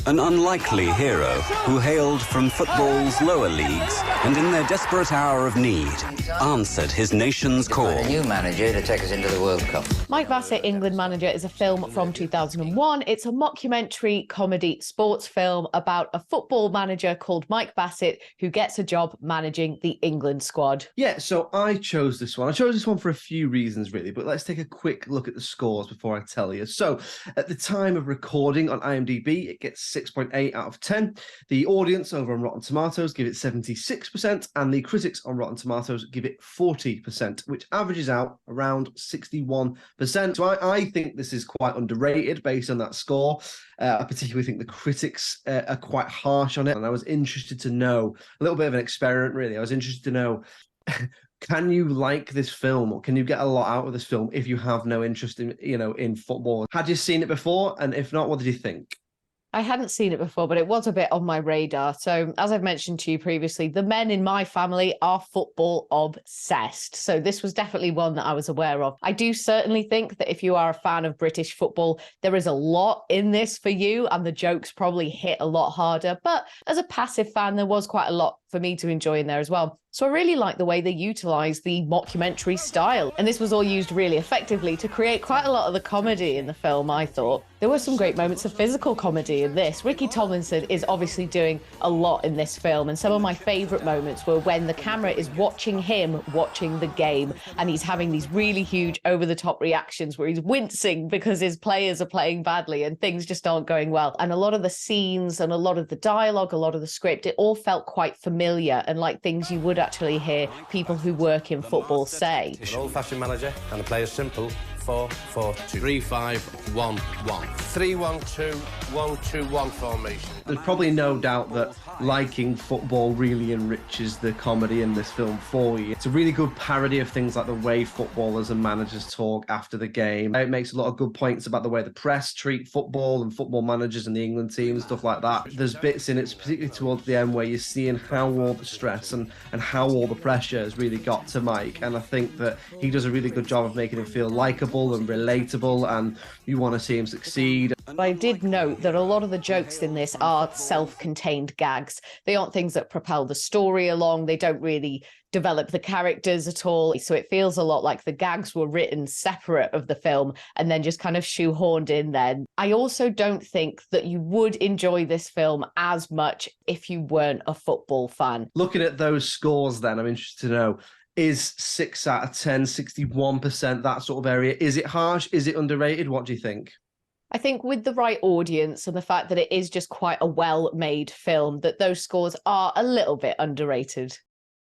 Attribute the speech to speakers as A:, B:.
A: An unlikely hero who hailed from football's lower leagues and in their desperate hour of need answered his nation's call.
B: A new manager to take us into the World Cup.
C: Mike Bassett, England Manager, is a film from 2001. It's a mockumentary comedy sports film about a football manager called Mike Bassett who gets a job managing the England squad.
D: Yeah, so I chose this one. I chose this one for a few reasons, really, but let's take a quick look at the scores before I tell you. So, at the time of recording on IMDb, it gets 6.8 out of 10. The audience over on Rotten Tomatoes give it 76%, and the critics on Rotten Tomatoes give it 40%, which averages out around 61%. So I think this is quite underrated based on that score. I particularly think the critics are quite harsh on it, and I was interested to know, a little bit of an experiment, really. I was interested to know, can you like this film, or can you get a lot out of this film if you have no interest in football? Had you seen it before? And if not, what did you think?
C: I hadn't seen it before, but it was a bit on my radar. So as I've mentioned to you previously, the men in my family are football obsessed. So this was definitely one that I was aware of. I do certainly think that if you are a fan of British football, there is a lot in this for you, and the jokes probably hit a lot harder. But as a passive fan, there was quite a lot for me to enjoy in there as well. So I really like the way they utilised the mockumentary style. And this was all used really effectively to create quite a lot of the comedy in the film, I thought. There were some great moments of physical comedy in this. Ricky Tomlinson is obviously doing a lot in this film, and some of my favourite moments were when the camera is watching him watching the game, and he's having these really huge over-the-top reactions where he's wincing because his players are playing badly and things just aren't going well. And a lot of the scenes and a lot of the dialogue, a lot of the script, it all felt quite familiar and like things you would actually hear people who work in football say.
E: An old-fashioned manager, and the play is simple. 4-4-2. 3-5-1-1. 3-1-2-1-2-1 formation.
D: There's probably no doubt that liking football really enriches the comedy in this film for you. It's a really good parody of things like the way footballers and managers talk after the game. It makes a lot of good points about the way the press treat football and football managers and the England team and stuff like that. There's bits in it, particularly towards the end, where you're seeing how all the stress and how all the pressure has really got to Mike. And I think that he does a really good job of making him feel likeable and relatable, and you want to see him succeed.
C: I did note that a lot of the jokes in this are self-contained gags. They aren't things that propel the story along. They don't really develop the characters at all. So it feels a lot like the gags were written separate of the film and then just kind of shoehorned in then. I also don't think that you would enjoy this film as much if you weren't a football fan.
D: Looking at those scores then, I'm interested to know, is 6 out of 10, 61%, that sort of area? Is it harsh? Is it underrated? What do you think?
C: I think with the right audience and the fact that it is just quite a well-made film, that those scores are a little bit underrated.